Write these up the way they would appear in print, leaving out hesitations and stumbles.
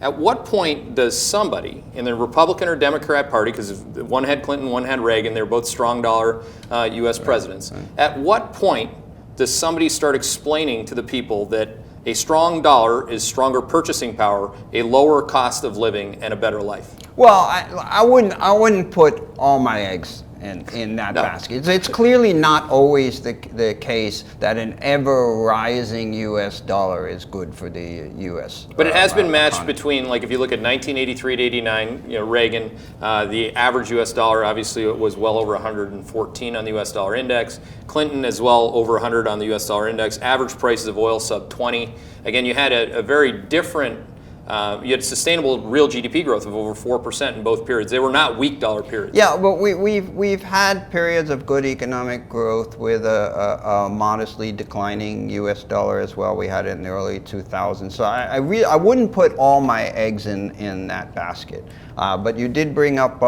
At what point does somebody in the Republican or Democrat Party, because one had Clinton, one had Reagan, they're both strong dollar U.S. presidents. Right. At what point does somebody start explaining to the people that a strong dollar is stronger purchasing power, a lower cost of living, and a better life? Well, I wouldn't put all my eggs in that basket. It's clearly not always the case that an ever-rising U.S. dollar is good for the U.S. But it has been matched between, like, if you look at 1983 to 89, Reagan, the average U.S. dollar obviously was well over 114 on the U.S. dollar index. Clinton as well over 100 on the U.S. dollar index. Average prices of oil sub 20. Again, you had a very different. You had sustainable real GDP growth of over 4% in both periods. They were not weak dollar periods. Yeah, but we've had periods of good economic growth with a modestly declining U.S. dollar as well. We had it in the early 2000s. So I wouldn't put all my eggs in that basket. But you did bring up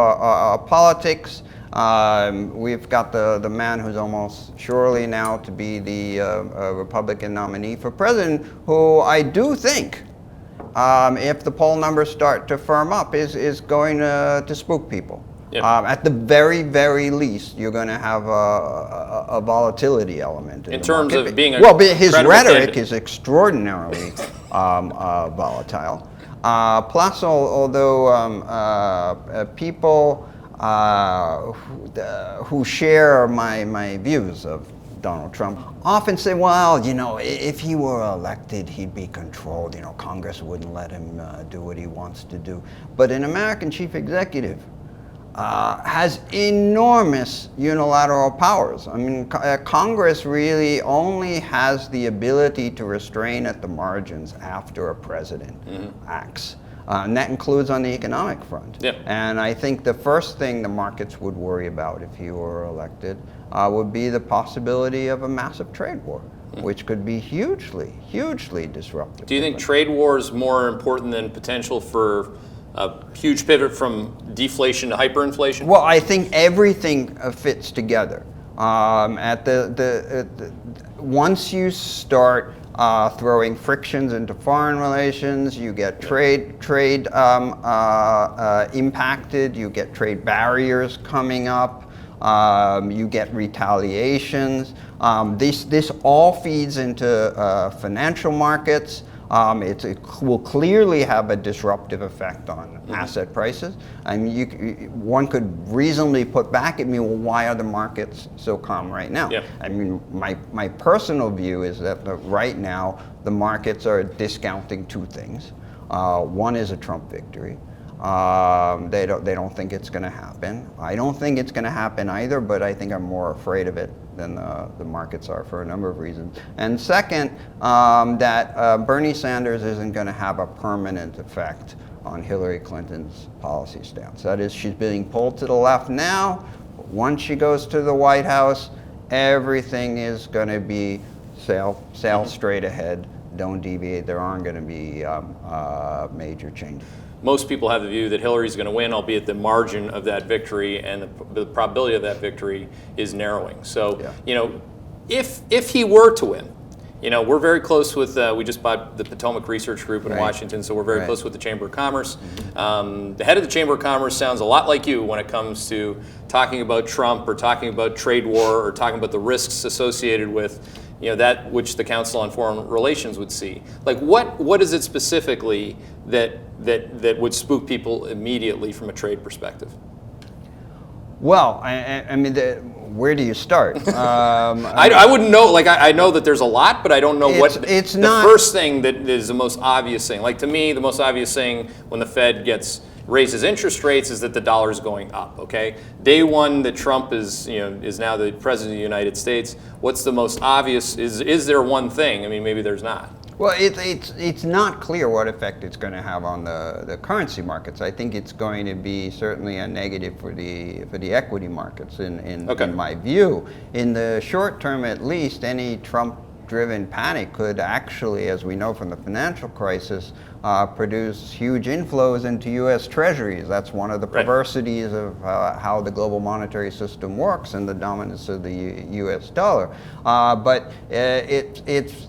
politics. We've got the man who's almost surely now to be the Republican nominee for president, who I do think, if the poll numbers start to firm up, is going to spook people. Yep. At the very, very least, you're going to have a volatility element in terms market. Of being a his rhetoric is extraordinarily volatile. Plus, although people who share my views of Donald Trump often say, well, if he were elected, he'd be controlled. Congress wouldn't let him do what he wants to do. But an American chief executive has enormous unilateral powers. I mean, Congress really only has the ability to restrain at the margins after a president acts. And that includes on the economic front. Yep. And I think the first thing the markets would worry about if he were elected would be the possibility of a massive trade war, which could be hugely, hugely disruptive. Do you think trade war is more important than potential for a huge pivot from deflation to hyperinflation? Well, I think everything fits together. Once you start throwing frictions into foreign relations, you get trade impacted, you get trade barriers coming up, you get retaliations. This all feeds into financial markets. It will clearly have a disruptive effect on asset prices. I mean, one could reasonably put back at me, well, why are the markets so calm right now? Yeah. I mean, my personal view is that right now the markets are discounting two things. One is a Trump victory. They don't think it's going to happen. I don't think it's going to happen either, but I think I'm more afraid of it than the markets are for a number of reasons. And second, that Bernie Sanders isn't going to have a permanent effect on Hillary Clinton's policy stance. That is, she's being pulled to the left now. Once she goes to the White House, everything is going to be sail straight ahead, don't deviate. There aren't going to be major changes. Most people have the view that Hillary's going to win, albeit the margin of that victory and the probability of that victory is narrowing. So, if he were to win, we're very close with, we just bought the Potomac Research Group in Washington, so we're very close with the Chamber of Commerce. The head of the Chamber of Commerce sounds a lot like you when it comes to talking about Trump or talking about trade war or talking about the risks associated with that which the Council on Foreign Relations would see. Like, what is it specifically that would spook people immediately from a trade perspective? Well, I mean, where do you start? I wouldn't know. Like, I know that there's a lot, but I don't know the first thing that is the most obvious thing. Like, to me, the most obvious thing when the Fed raises interest rates is that the dollar is going up. Okay, day one that Trump is now the president of the United States. What's the most obvious? Is there one thing? I mean, maybe there's not. Well, it's not clear what effect it's going to have on the currency markets. I think it's going to be certainly a negative for the equity markets in my view. In the short term, at least, any Trump driven panic could actually, as we know from the financial crisis, produce huge inflows into U.S. Treasuries. That's one of the perversities of how the global monetary system works and the dominance of the U.S. dollar. But it's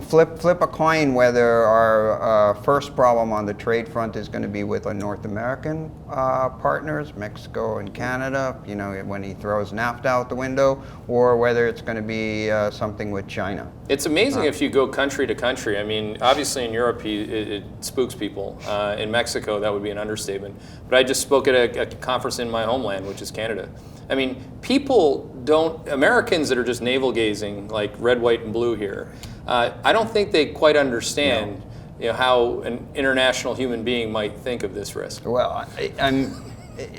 flip a coin whether our first problem on the trade front is going to be with our North American partners, Mexico and Canada, when he throws NAFTA out the window, or whether it's going to be something with China. It's amazing if you go country to country. I mean, obviously in Europe, it spooks people. In Mexico, that would be an understatement. But I just spoke at a conference in my homeland, which is Canada. I mean, Americans that are just navel gazing, like red, white, and blue here, I don't think they quite understand how an international human being might think of this risk. Well,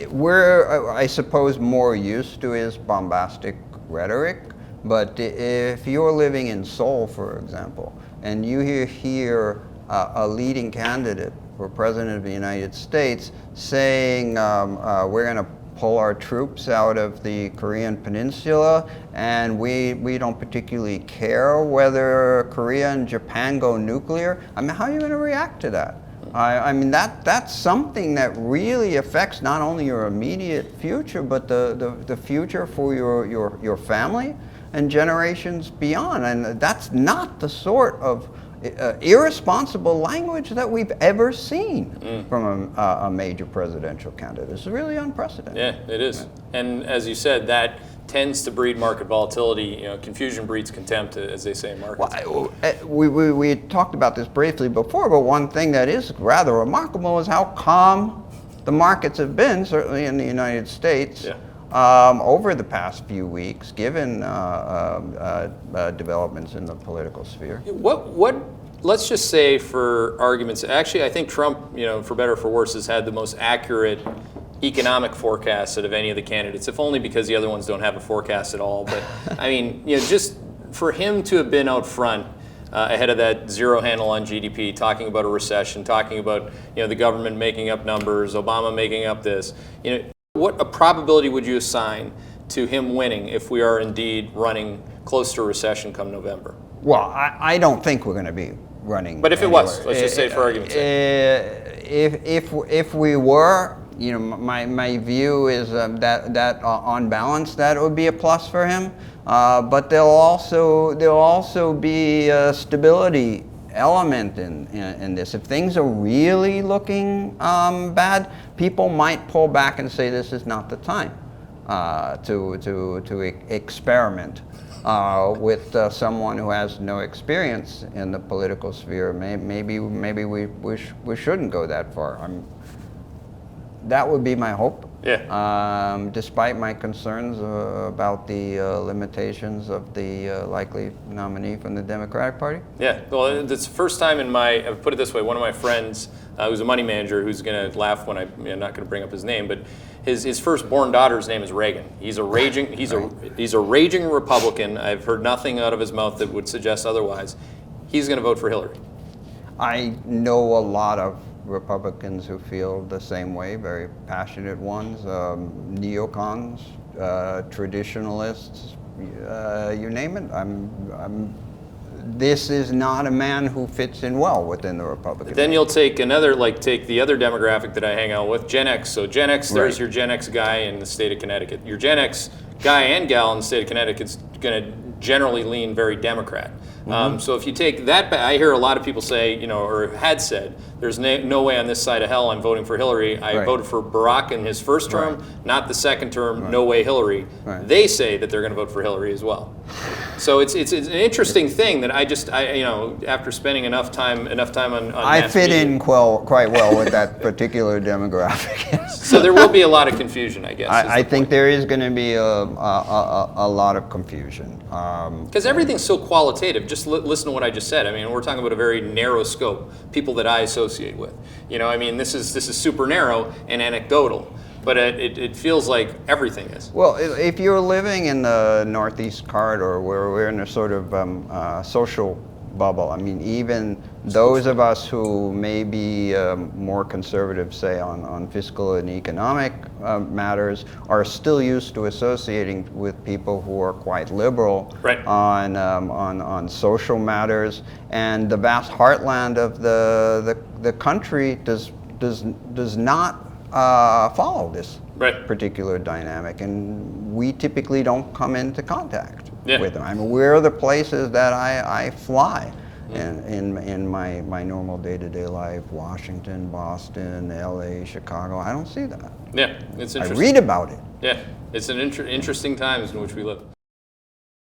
we're, I suppose, more used to his bombastic rhetoric. But if you're living in Seoul, for example, and you hear a leading candidate for President of the United States saying we're going to pull our troops out of the Korean Peninsula, and we don't particularly care whether Korea and Japan go nuclear, I mean, how are you going to react to that? I mean, that's something that really affects not only your immediate future, but the future for your family and generations beyond. And that's not the sort of irresponsible language that we've ever seen from a major presidential candidate. It's really unprecedented. Yeah, it is. Yeah. And as you said, that tends to breed market volatility. Confusion breeds contempt, as they say in markets. Well, we talked about this briefly before, but one thing that is rather remarkable is how calm the markets have been, certainly in the United States. Yeah. Over the past few weeks, given developments in the political sphere. Let's just say, for arguments, actually, I think Trump, for better or for worse, has had the most accurate economic forecast out of any of the candidates, if only because the other ones don't have a forecast at all. But I mean, just for him to have been out front ahead of that zero handle on GDP, talking about a recession, talking about the government making up numbers, Obama making up this, what a probability would you assign to him winning if we are indeed running close to a recession come November? Well, I don't think we're going to be running. But if it was, let's just say for argument's sake. If we were, my view is that on balance that would be a plus for him. But there'll also be a stability element in this. If things are really looking bad, people might pull back and say this is not the time to experiment with someone who has no experience in the political sphere. Maybe we shouldn't go that far. That would be my hope. Yeah. Despite my concerns about the limitations of the likely nominee from the Democratic Party. Yeah. Well, it's the first time I'll put it this way, one of my friends who's a money manager, who's going to laugh when I'm not going to bring up his name, but his firstborn daughter's name is Reagan. He's a raging Republican. I've heard nothing out of his mouth that would suggest otherwise. He's going to vote for Hillary. I know a lot of Republicans who feel the same way, very passionate ones, neocons, traditionalists, you name it. This is not a man who fits in well within the Republican. Then you'll take the other demographic that I hang out with, Gen X. So Gen X, there's your Gen X guy in the state of Connecticut. Your Gen X guy and gal in the state of Connecticut's going to generally lean very Democrat. So if you take that, I hear a lot of people say, or had said, there's no way on this side of hell I'm voting for Hillary. I voted for Barack in his first term, not the second term, no way Hillary. They say that they're going to vote for Hillary as well. So it's an interesting thing that after spending enough time on I fit in quite well with that particular demographic. So there will be a lot of confusion, I guess. I think there is going to be a lot of confusion. Because everything's so qualitative. Just listen to what I just said. I mean, we're talking about a very narrow scope, people that I associate with. This is super narrow and anecdotal, but it feels like everything is. Well, if you're living in the Northeast Corridor, where we're in a sort of social bubble. I mean, even those of us who may be more conservative, say, on fiscal and economic matters, are still used to associating with people who are quite liberal right. on social matters. And the vast heartland of the country does not follow this right. particular dynamic, and we typically don't come into contact yeah. with them. I mean, where are the places that I fly in my normal day-to-day life? Washington, Boston, LA, Chicago. I don't see that. Yeah, it's interesting. I read about it. Yeah, it's an interesting times in which we live.